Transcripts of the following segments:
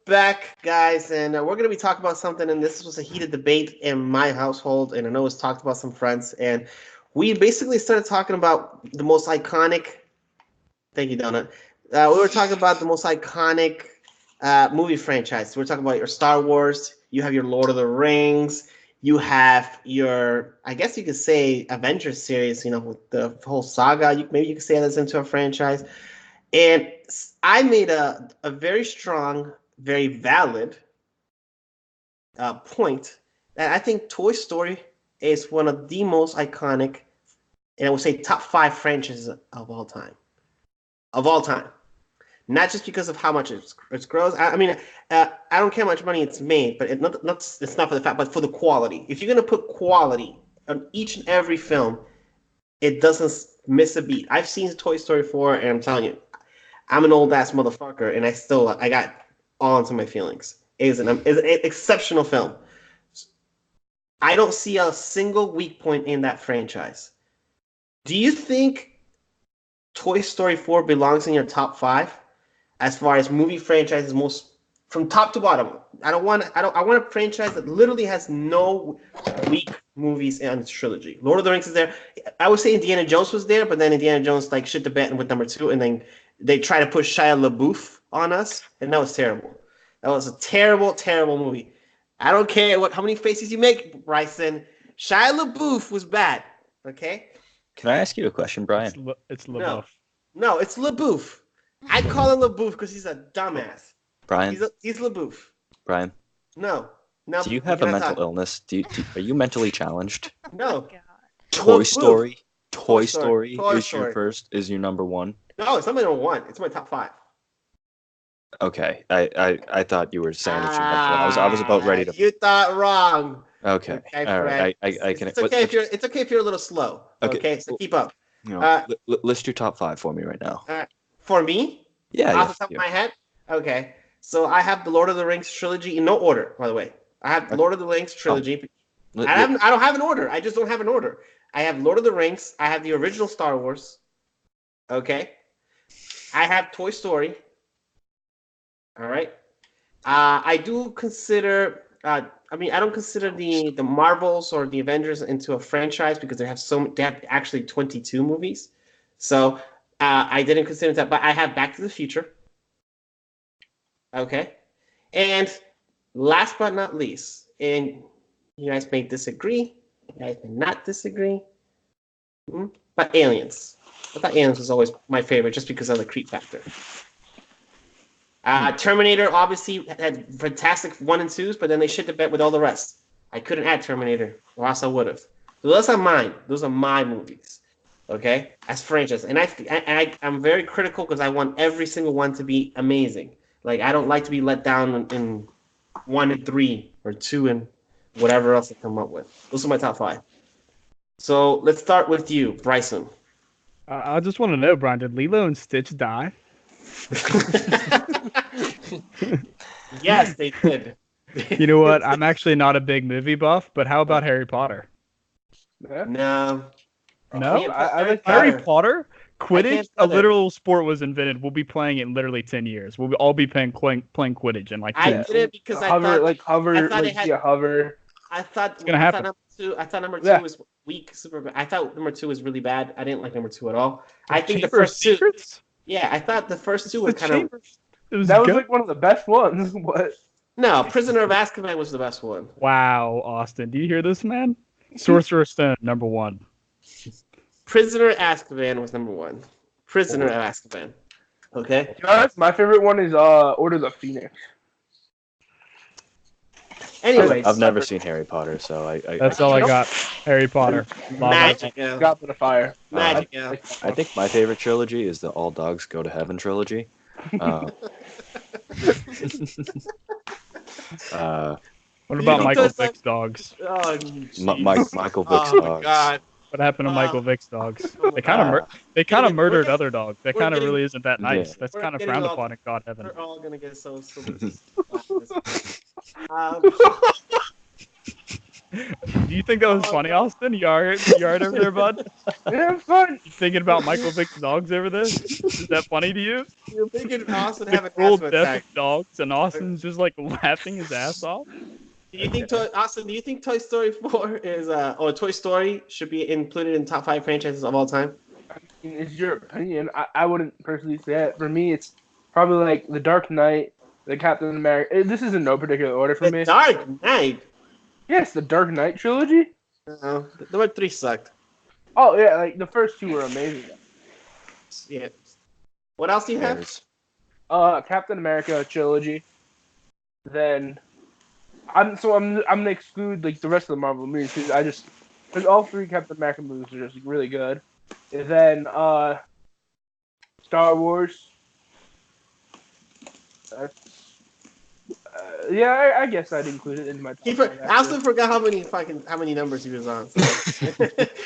back, guys, and we're going to be talking about something. And this was a heated debate in my household, and I know it was talked about some friends. And we basically started talking about the most iconic. Thank you, Donut. We were talking about the most iconic movie franchise. We're talking about your Star Wars. You have your Lord of the Rings. You have your, I guess you could say, Avengers series. You know, with the whole saga. Maybe you could say that's into a franchise. And I made a very strong, very valid point that I think Toy Story is one of the most iconic, and I would say top 5 franchises of all time. Of all time. Not just because of how much it grows. I mean, I don't care how much money it's made, but it's not for the fact, but for the quality. If you're going to put quality on each and every film, it doesn't miss a beat. I've seen Toy Story 4, and I'm telling you, I'm an old ass motherfucker, and I got all into my feelings. It's an exceptional film. I don't see a single weak point in that franchise. Do you think Toy Story 4 belongs in your top 5 as far as movie franchises, most from top to bottom? I want a franchise that literally has no weak movies in its trilogy. Lord of the Rings is there. I would say Indiana Jones was there, but then Indiana Jones like shit the bed with number 2, and then they try to push Shia LaBeouf on us, and that was terrible. That was a terrible, terrible movie. I don't care how many faces you make, Bryson. Shia LaBeouf was bad. Okay. Can I ask you a question, Brian? It's LaBeouf. No, it's LaBeouf. I call him LaBeouf because he's a dumbass. Brian? He's LaBeouf. Brian? No. Do you have a mental illness? Are you mentally challenged? No. Toy Story? Toy Story Story. is your number 1? No, it's not my number 1. It's my top 5. Okay. I thought you were saying that you I was about ready to. You thought wrong. Okay. All right. I can. It's okay if you're a little slow. Okay. So keep up. List your top 5 for me right now. For me? Yeah. Off the top of my head? Okay. So I have the Lord of the Rings trilogy in no order, by the way. I have the Lord of the Rings trilogy. I don't have an order. I just don't have an order. I have Lord of the Rings. I have the original Star Wars. Okay. I have Toy Story. All right. I do consider. I don't consider the Marvels or the Avengers into a franchise because they have actually 22 movies. So I didn't consider that, but I have Back to the Future. Okay. And last but not least, and you guys may disagree, you guys may not disagree, but Aliens. I thought Aliens was always my favorite just because of the creep factor. Terminator obviously had fantastic 1 and 2s, but then they shit the bed with all the rest. I couldn't add Terminator, or else I would have. So those are mine. Those are my movies. Okay, as franchise, and I'm very critical because I want every single one to be amazing. Like I don't like to be let down in 1 and 3 or 2 and whatever else I come up with. Those are my top 5. So let's start with you, Bryson. I just want to know, Brian, did Lilo and Stitch die? Yes, they did. You know what? I'm actually not a big movie buff, but how about Harry Potter? No. No? I like Harry Potter? Quidditch, a literal sport, was invented. We'll be playing it in literally 10 years. We'll all be playing Quidditch in like 10 years. I did it because I thought it's gonna happen. I thought number 2 was weak, super bad. I thought number 2 was really bad. I didn't like number 2 at all. I think the first 2. Yeah, I thought the first 2 were kind of. That was like one of the best ones. What? No, Prisoner of Azkaban was the best one. Wow, Austin, do you hear this, man? Sorcerer's Stone, number 1. Prisoner of Azkaban was number 1. Prisoner of Azkaban. Okay. My favorite one is Order of the Phoenix. Anyways, I've never seen Harry Potter, so that's all I got. Harry Potter. Magic. Goblet of Fire. Magic. I think my favorite trilogy is the All Dogs Go to Heaven trilogy. What about Michael Vick's dogs? Oh, Michael Vick's dogs. God. What happened to Michael Vick's dogs? They kind of murdered other dogs. That kind of really isn't that nice. Yeah. That's kind of frowned upon in God heaven. We're all gonna get so Do you think that was funny, Austin? You alright over there, bud? Yeah, it's fun. You thinking about Michael Vick's dogs over this? Is that funny to you? You're thinking Austin The have an cruel asthma death attack. of dogs, and Austin's just like laughing his ass off. Do you think Austin? Do you think Toy Story 4 is or Toy Story should be included in top 5 franchises of all time? It's your opinion. I wouldn't personally say it. For me, it's probably like The Dark Knight, the Captain America. This is in no particular order for The me. Dark Knight. Yes, the Dark Knight trilogy. No, number 3 sucked. Oh yeah, like the first two were amazing. Yeah. What else do you have? Bears. Captain America trilogy. Then I'm gonna exclude like the rest of the Marvel movies because all 3 Captain America movies are just really good. And then Star Wars. Yeah, I guess I'd include it in my. Austin forgot how many numbers he was on. So.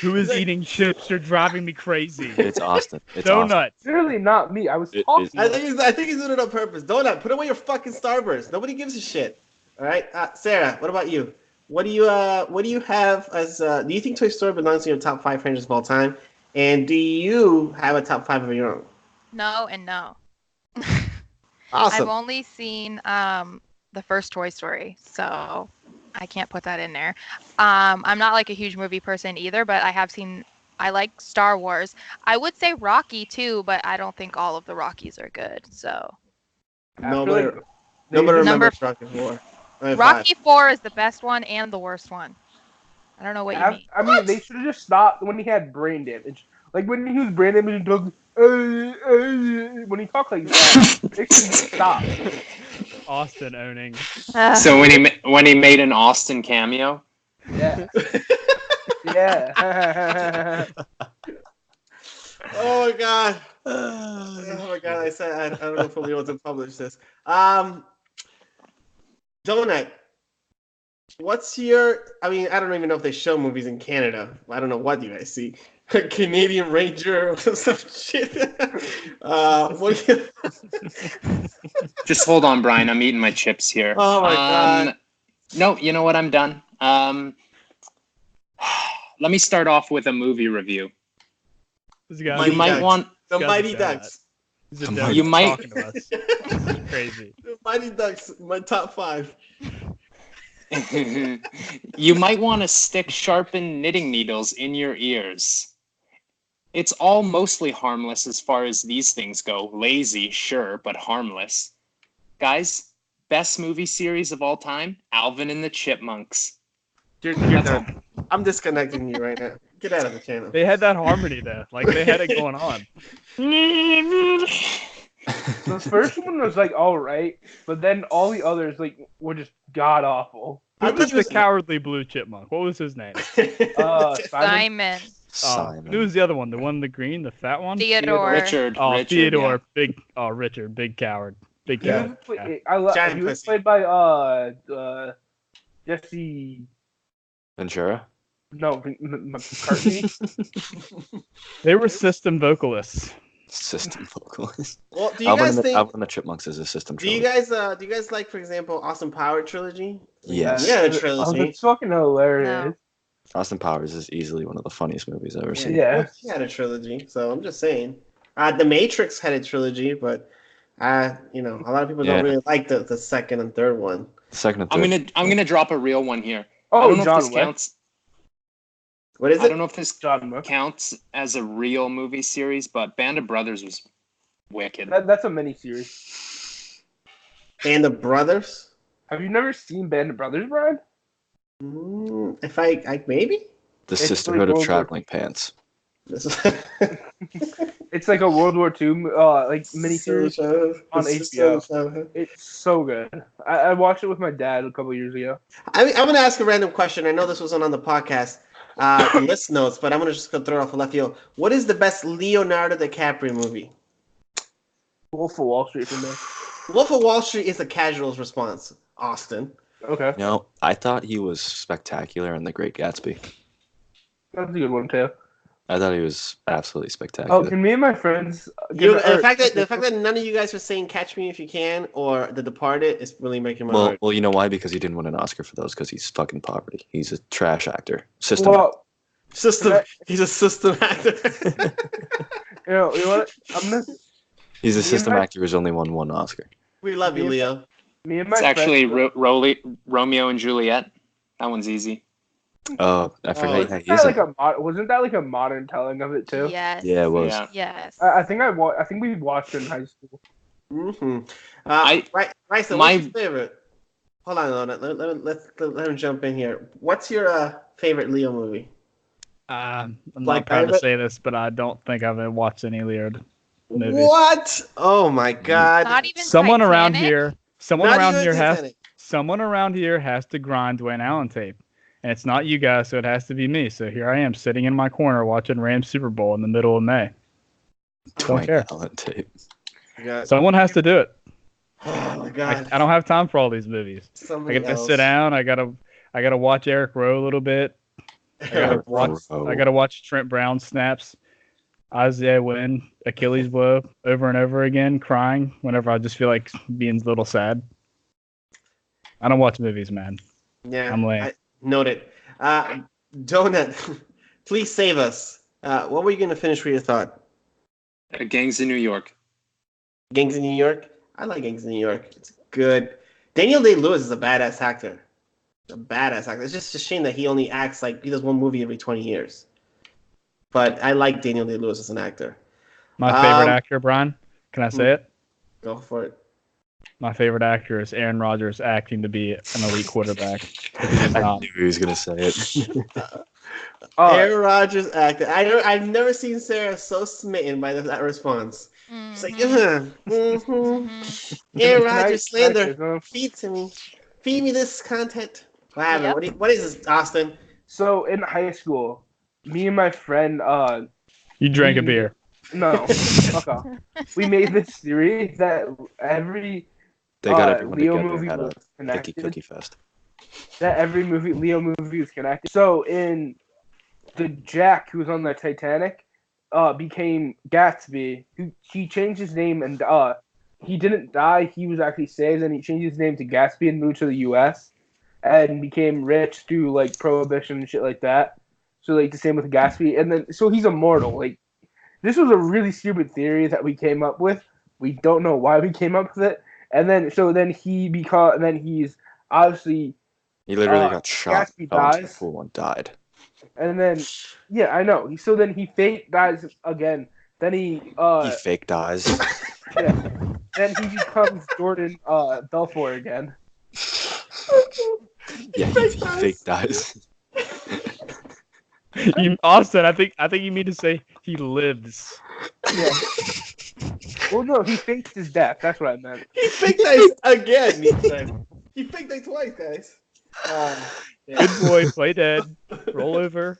Who is eating chips? You're driving me crazy. It's Austin. It's Austin. Donut. Clearly not me. I was It talking. is- I think he's doing it on purpose. Donut, put away your fucking Starburst. Nobody gives a shit. All right, Sarah. What about you? What do you have as? Do you think Toy Story belongs in your top 5 franchises of all time? And do you have a top 5 of your own? No and no. Awesome. I've only seen the first Toy Story, so I can't put that in there. I'm not like a huge movie person either, but I like Star Wars. I would say Rocky too, but I don't think all of the Rockies are good. So Nobody Number- remembers Rocky 4. Rocky 4 is the best one and the worst one. I don't know what you mean. I mean, they should have just stopped when he had brain damage. Like when he was brain damaged, when he talked like that, they should stop. Austin owning. So when he made an Austin cameo, Yeah. Yeah. Oh my god. Oh my god. I said I don't know if we'll be able to publish this. Donut. What's your? I mean, I don't even know if they show movies in Canada. I don't know what you guys see. Canadian Ranger or some shit. What do you? just hold on, Brian. I'm eating my chips here. Oh my god. No, you know what? I'm done. Let me start off with a movie review. This guy, Mighty You might Ducks. want The Guy's a Mighty donut. Ducks. he's a You donut might- talking to us. It's crazy. The Mighty Ducks. My top 5. You might want to stick sharpened knitting needles in your ears. It's all mostly harmless as far as these things go. Lazy, sure, but harmless. Guys, best movie series of all time, Alvin and the Chipmunks. You're That's all. done. I'm disconnecting you right now. Get out of the channel. They had that harmony though. Like they had it going on. The first one was like all right, but then all the others like were just god awful. Who was the cowardly blue chipmunk? What was his name? Simon? Simon. Simon. Who was the other one? The one in the green, the fat one? Theodore. Richard. Oh, Richard, Theodore. yeah. Richard, big coward. Big He was, coward. play- Yeah. Giant he was pussy. played by Jesse. Ventura. No, McCartney. They were system vocalists. System vocalist. Well, do you guys think? Alvin and the Chipmunks is a system. Do you trilogy. guys like, for example, Austin Power trilogy? Yes. Yeah, the Oh, trilogy. that's fucking hilarious. Austin Powers is easily one of the funniest movies I've ever seen. Yeah. He had a trilogy, so I'm just saying. The Matrix had a trilogy, but a lot of people Yeah. don't really like the second and third one. Second and third. I'm gonna drop a real one here. I Oh, don't know John if this Wick. counts. What is I it? don't know if this John Wick. counts as a real movie series, but Band of Brothers was wicked. That's a miniseries. And the Brothers? Have you never seen Band of Brothers, Brian? If I maybe? The It's Sisterhood like of World War Traveling Pants. This is- It's like a World War II like miniseries. on HBO. It's so good. I watched it with my dad a couple years ago. I'm going to ask a random question. I know this wasn't on the podcast list notes, but I'm going to just go throw it off a left field. What is the best Leonardo DiCaprio movie? Wolf of Wall Street for me. Wolf of Wall Street is the casual's response. Austin. Okay, No, I thought he was spectacular in The Great Gatsby. that's a good one too. I thought he was absolutely Oh, spectacular. can me and my friends? The fact that none of you guys are saying "Catch Me If You Can" or "The Departed" is really making my heart. Well, you know why? Because he didn't win an Oscar for those. Because he's fucking poverty. He's a trash actor. System. Well, System. He's a system actor. you know what? I'm gonna. He's a me and system my- actor who's only won one Oscar. We love you, Me and Leo. Me and my It's actually friends. Romeo and Juliet. That one's easy. Oh, I forgot. Oh, Yeah, Wasn't he's that like wasn't that like a modern telling of it too? Yes. Yeah, it was. Yeah. Yes. I think I think we watched it in high school. Mm-hmm. Right. So, my- what's your favorite? Hold on, let him jump in here. What's your favorite Leo movie? I'm Like not proud to Private? say this, but I don't think I've watched any Leod movies. What? Oh my God! Not even Someone around Titanic? here, Not even Titanic. someone around here has to grind Dwayne Allen tape, and it's not you guys, so it has to be me. So here I am, sitting in my corner watching Rams Super Bowl in the middle of May. Don't care. Dwayne Allen tape. Someone has to do it. Oh my God! I don't have time for all these movies. I Somebody gotta else. sit down. I gotta watch Eric Rowe a little bit. I gotta watch Trent Brown snaps, Isaiah Wynn, Achilles blow over and over again, crying whenever I just feel like being a little sad. I don't watch movies, man. Yeah, I'm lame. Noted. Donut, please save us. What were you going to finish with your thought? Gangs in New York. Gangs in New York? I like Gangs in New York. It's good. Daniel Day-Lewis is a badass actor. It's just a shame that he only acts like he does one movie every 20 years. But I like Daniel Day-Lewis as an actor. My favorite actor, Brian. Can I say it? Go for it. My favorite actor is Aaron Rodgers acting to be an elite quarterback. He's I not. knew he was gonna say it. Aaron Rodgers actor. I've never seen Sarah so smitten by that response. She's like, Aaron Rodgers slander. Feed me this content. What happened? Yep. What is this, Austin? So in high school, me and my friend, You drank a beer. no, fuck off. We made this theory that every They got everyone Leo together movie and had a was picky connected. cookie fest. That every Leo movie was connected. So in the Jack who was on the Titanic, became Gatsby. He changed his name and he didn't die. He was actually saved, and he changed his name to Gatsby and moved to the U.S. and became rich through like prohibition and shit like that. So like the same with Gatsby, and then so he's immortal. Like this was a really stupid theory that we came up with. We don't know why we came up with it. And then he's obviously He literally got shot. Gatsby Fell into the dies. pool and died. and then yeah, I know. So then he fake dies again. Then he He fake dies. yeah. Then he becomes Jordan Belfort again. Yeah, he fake dies. Austin, I think you mean to say he lives. Yeah. Well, no, he faked his death. That's what I meant. He faked dice again. He faked dice twice, guys. Yeah. Good boy, play dead, roll over.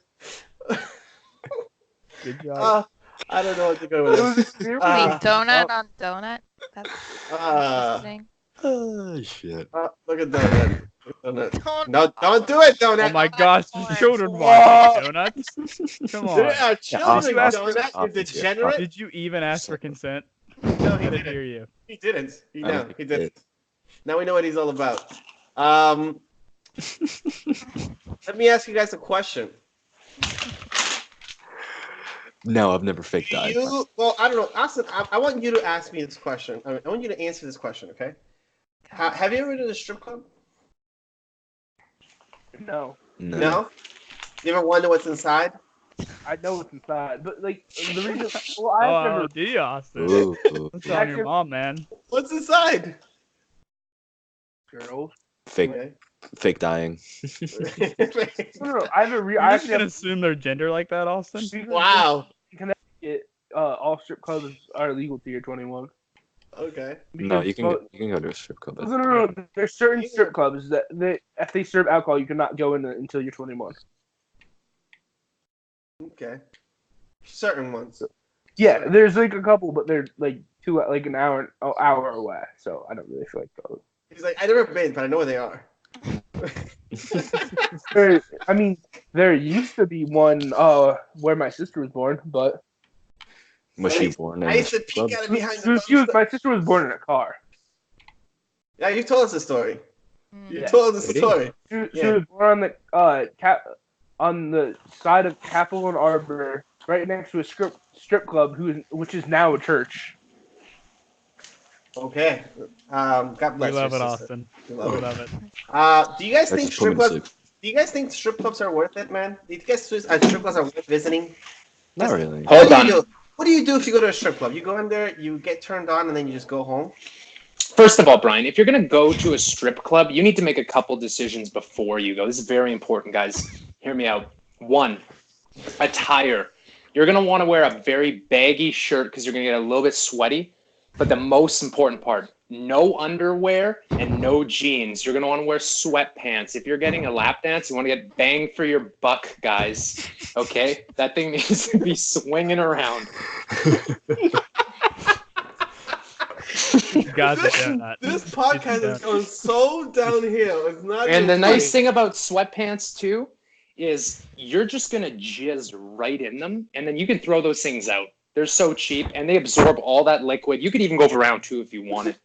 Good job. I don't know what to go with. It was this. a theory. Wait, donut on donut? That's interesting. Oh shit. Look at Donut. Don't- No, don't do it, Donut. Oh my gosh, Lord. children watching donuts. Come There on. are children, Austin, Donut. Austin, You degenerate. Did you even ask for consent? No, he I didn't didn't. hear you. He didn't. I don't think He he didn't. did. Now we know what he's all about. Let me ask you guys a question. No, I've never fake died. Well, I don't know. Austin, I want you to ask me this question. I want you to answer this question, okay? Have you ever been in a strip club? No, No? You ever wonder what's inside? I know what's inside, but like the reason. Well, I've Oh, never. do you, Austin? Ooh, ooh. What's on your mom, man? What's inside? Girls. Fake, Okay. fake dying. No, I have a real. You're I just actually gonna have. assume their gender like that, Austin? Wow. All strip clubs are legal till you're 21. Okay. No, you can Because- go, you can go to a strip club. No. There's certain strip clubs that if they serve alcohol, you cannot go in until you're 21. Okay. Certain ones. Yeah, there's like a couple, but they're like an hour away. So I don't really feel like those. He's like, I've never been, but I know where they are. I mean, There used to be one where my sister was born, but Was she born in I a used to strip club? peek at it behind the dumpster. my sister was born in a car. Yeah, you told us the story. You Mm. told us the Really? story. She Yeah. was born on the side of Capitol and Arbor, right next to a strip club, which is now a church. Okay. God We bless love your it, sister. Austin. We We love it. love it. Do you guys That think just put me strip to clubs? sleep. Do you guys think strip clubs are worth it, man? Do you guys strip clubs are worth visiting? Not really. Hold What on. do you do? What do you do if you go to a strip club? You go in there, you get turned on, and then you just go home. First of all, Brian, if you're going to go to a strip club, you need to make a couple decisions before you go. This is very important, guys. Hear me out. 1, attire. You're going to want to wear a very baggy shirt because you're going to get a little bit sweaty. But the most important part, no underwear and no jeans. You're going to want to wear sweatpants. If you're getting a lap dance, you want to get bang for your buck, guys. Okay? That thing needs to be swinging around. You got to do that. This podcast is going so downhill. It's not. And the even nice funny. thing about sweatpants too is you're just gonna jizz right in them, and then you can throw those things out. They're so cheap, and they absorb all that liquid. You could even go for round 2 if you wanted.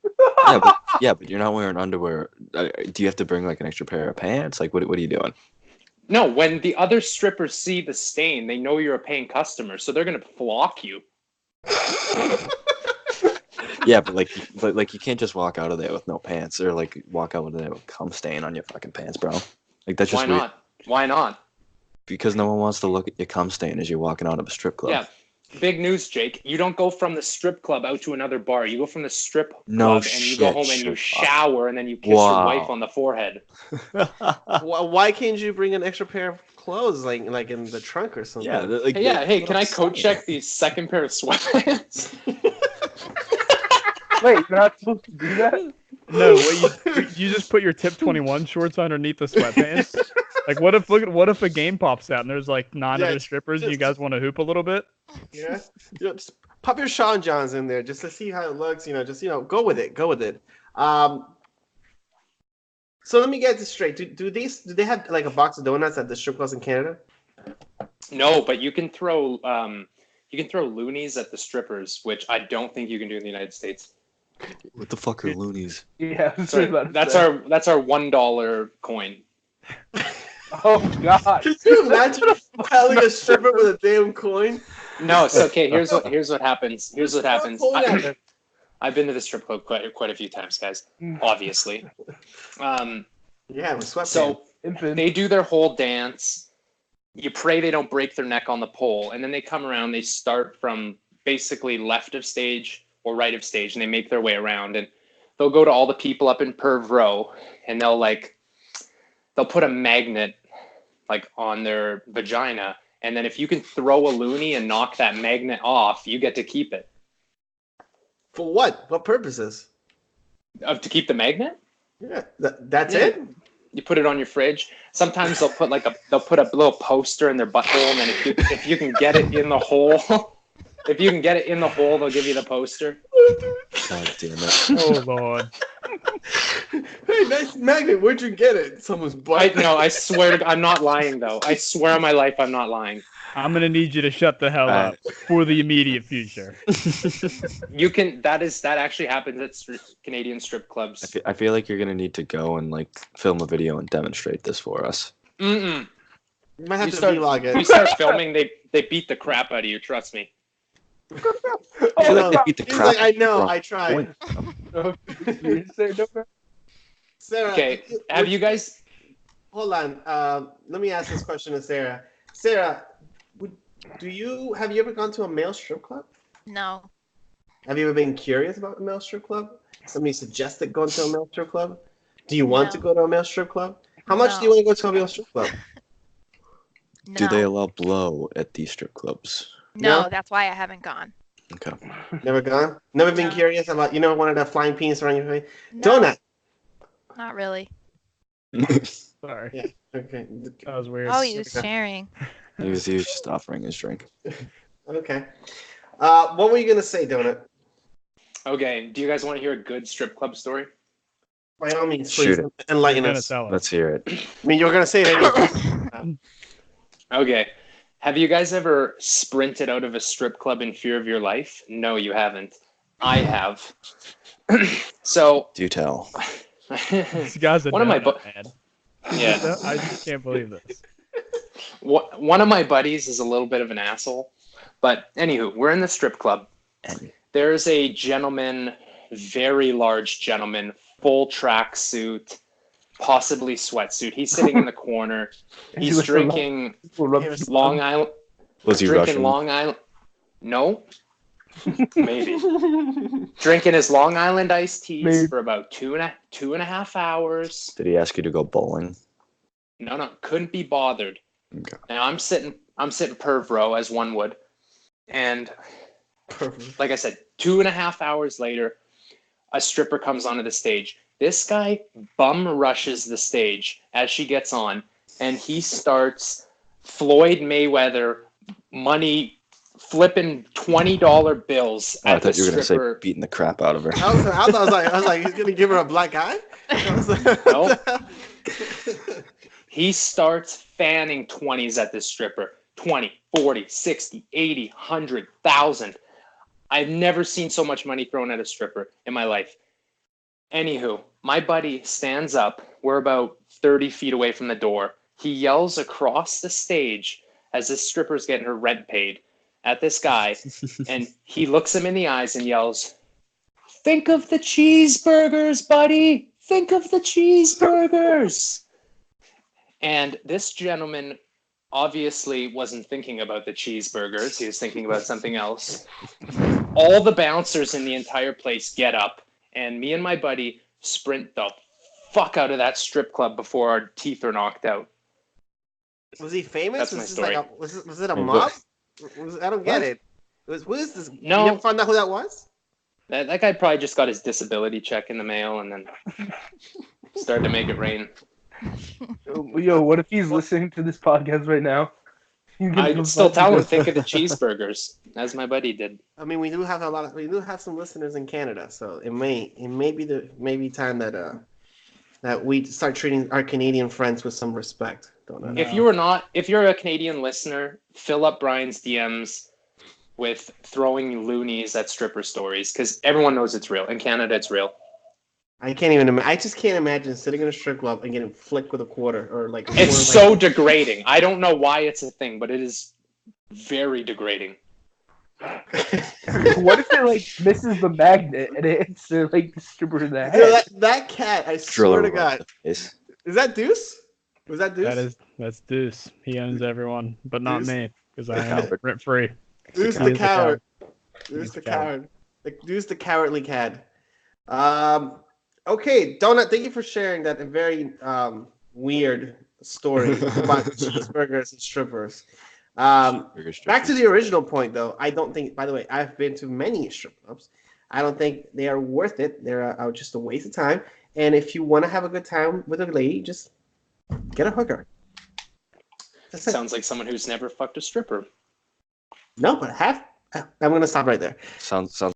Yeah, but you're not wearing underwear. Do you have to bring like an extra pair of pants? Like, what are you doing? No, when the other strippers see the stain, they know you're a paying customer, so they're gonna flock you. Yeah, but you can't just walk out of there with no pants, or like walk out of there with cum stain on your fucking pants, bro. Like that's just Why weird. not? Why not? Because no one wants to look at your cum stain as you're walking out of a strip club. Yeah. Big news, Jake. You don't go from the strip club out to another bar. You go from the strip club No and you go shit, home and you shit. shower and then you kiss your Wow. wife on the forehead. Why can't you bring an extra pair of clothes, like in the trunk or something? Yeah, like, Hey, can I coat check the second pair of sweatpants? Wait, you're not supposed to do that? No, you just put your Tip 21 shorts underneath the sweatpants. Like, what if a game pops out and there's like 9 Yeah, other strippers and you guys want to hoop a little bit? Yeah. Just pop your Sean Johns in there just to see how it looks. Go with it. Go with it. So let me get this straight. Do they have like a box of donuts at the strip clubs in Canada? No, but you can throw loonies at the strippers, which I don't think you can do in the United States. what the fuck are loonies? Yeah, Sorry, that's our $1 coin. Oh God! Can you imagine telling a stripper with a damn coin? No, it's okay. Here's what happens. Here's what happens. Hold on. I've been to the strip club quite a few times, guys. Obviously. Yeah, with sweatpants. So Infant. they do their whole dance. You pray they don't break their neck on the pole, and then they come around. They start from basically left of stage or right of stage, and they make their way around. And they'll go to all the people up in Perv Row, and they'll put a magnet like on their vagina, and then if you can throw a loony and knock that magnet off, you get to keep it. For what? What purposes? To keep the magnet? Yeah, that's Yeah. it. You put it on your fridge. Sometimes they'll put a little poster in their butthole, and then if you can get it in the hole, they'll give you the poster. God damn it. Oh Lord. Hey, nice magnet. Where'd you get it? Someone's butt. I swear I'm not lying though. I swear on my life I'm not lying. I'm gonna need you to shut the hell up for the immediate future. You can. That actually happens at Canadian strip clubs. I feel like you're gonna need to go and like film a video and demonstrate this for us. Mm-mm. You might have You to start- vlog it. We start filming. They beat the crap out of you. Trust me. I feel like they beat the He's crap. like, I know, from- I tried. You say no, man? Sarah, Okay. Have you guys? Hold on. Let me ask this question to Sarah. Sarah, have you ever gone to a male strip club? No. Have you ever been curious about a male strip club? Somebody suggested going to a male strip club? Do you want No. to go to a male strip club? How much No. do you want to go to a male strip club? No. Do they allow blow at these strip clubs? No, No? that's why I haven't gone. Okay. Never gone? Never been No. curious about, wanted a flying penis around your face? No, Donut. Not really. Sorry. Yeah. Okay. That was weird. Oh, he was sharing. He was just offering his drink. Okay. What were you going to say, Donut? Okay. Do you guys want to hear a good strip club story? By all means, Shoot please it. enlighten You're gonna us. tell us. Let's hear it. I mean, you were going to say it anyway. Okay. Have you guys ever sprinted out of a strip club in fear of your life? No, you haven't. I have. So, Do tell. This guy's a one of my donut man. yeah, I just can't believe this. one of my buddies is a little bit of an asshole. But anywho, we're in the strip club. There's a gentleman, very large gentleman, full tracksuit, possibly sweatsuit. He's sitting in the corner. He's drinking Long Island. Was he Drinking Russian? Long Island. No. Maybe. Drinking his Long Island iced teas for about two and a half hours. Did he ask you to go bowling? No, couldn't be bothered. Okay. Now I'm sitting perv row as one would. And like I said, 2.5 hours later, a stripper comes onto the stage. This guy bum rushes the stage as she gets on, and he starts Floyd Mayweather money flipping $20 bills Oh, I at the thought you were gonna stripper. say beating the crap out of her. I was like, he's gonna give her a black eye. No. He starts fanning 20s at this stripper. 20, 40, 60, 80, 100, 1,000. I've never seen so much money thrown at a stripper in my life. Anywho, my buddy stands up. We're about 30 feet away from the door. He yells across the stage as this stripper's getting her rent paid at this guy. And he looks him in the eyes and yells, "Think of the cheeseburgers, buddy. Think of the cheeseburgers." And this gentleman obviously wasn't thinking about the cheeseburgers. He was thinking about something else. All the bouncers in the entire place get up, and me and my buddy sprint the fuck out of that strip club before our teeth are knocked out. Was he famous? That's was my this story. Like was it a mob? I don't get it. Who is this? No. You never found out who that was? That guy probably just got his disability check in the mail and then started to make it rain. Yo, what if he's listening to this podcast right now? I'd still tell him, think of the cheeseburgers, as my buddy did. I mean, we do have some listeners in Canada, so it may be time that that we start treating our Canadian friends with some respect. Don't know. If you're a Canadian listener, fill up Brian's DMs with throwing loonies at stripper stories, because everyone knows it's real. In Canada, it's real. I can't even. I just can't imagine sitting in a strip club and getting flicked with a quarter or like. It's so degrading. I don't know why it's a thing, but it is very degrading. What if it like misses the magnet and it hits like the stripper in the head? Yo, that cat, I swear to God, Is is that Deuce? Was that Deuce? That's Deuce. He owns everyone, but not Deuce? me because I am rent free. Deuce the coward. Deuce the coward. Deuce the cowardly cat. Okay, Donut, thank you for sharing that very weird story about cheeseburgers and strippers. Back to the original point, though. I don't think, by the way, I've been to many strip clubs. I don't think they are worth it. They're just a waste of time. And if you want to have a good time with a lady, just get a hooker. That's it. Sounds like someone who's never fucked a stripper. No, but I'm going to stop right there. sounds